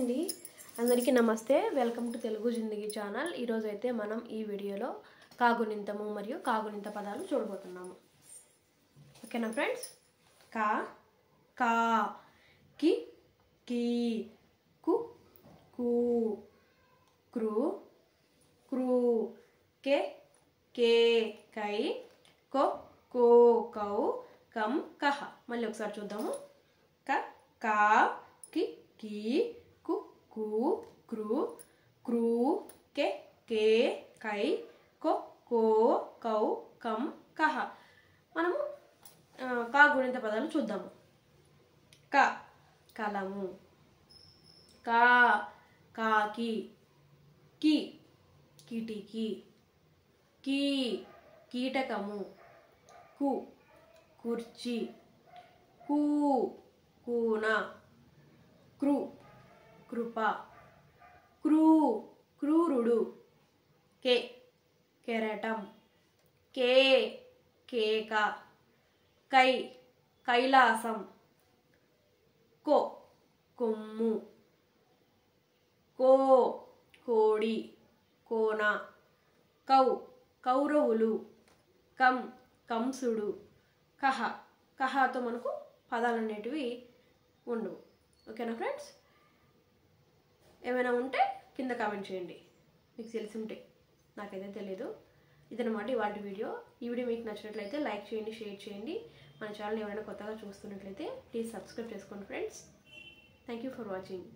అండి, అందరికీ నమస్తే. Welcome to Telugu Zindagi channel. ఈరోజు అయితే మనం ఈ వీడియోలో కాగుణింతము మరియు కాగుణింత పదాలు చూడబోతున్నాము. ఓకేనా ఫ్రెండ్స్? కా, కా, కి, కీ, కు, కూ, క్రు, క్రూ, కే, కే, కై, కో, కో, కౌ, కం, కహ. మళ్ళీ ఒకసారి చూద్దాము. క, కా, కి, కీ, కు, కూ, క్రూ, క్రూ, కే, కే, కై, కో, కో, కౌ, కం, కహ. మనము కా గుణింత పదాలు చూద్దాము. క, కలము. కా, కాకి. కి, కిటికీ. కీ, కీటకము. కు, కుర్చీ. కూ, కూన. క్రు, కృప. క్రూ, క్రూరుడు. కే, కెరటం. కే, కేక. కై, కైలాసం. కో, కొమ్ము. కో, కోడి, కోన. కౌ, కౌరవులు. కం, కంసుడు. కహ, కహతో మనకు పదాలు అనేటివి ఉండవు. ఓకేనా ఫ్రెండ్స్? ఏమైనా ఉంటే కింద కామెంట్ చేయండి, మీకు తెలిసి ఉంటే. నాకైతే తెలీదు. ఇదనమాట ఇవాళ వీడియో. ఈ వీడియో మీకు నచ్చినట్లయితే లైక్ చేయండి, షేర్ చేయండి. మన ఛానల్ ఎవరైనా కొత్తగా చూస్తున్నట్లయితే ప్లీజ్ సబ్స్క్రైబ్ చేసుకోండి friends. Thank you for watching.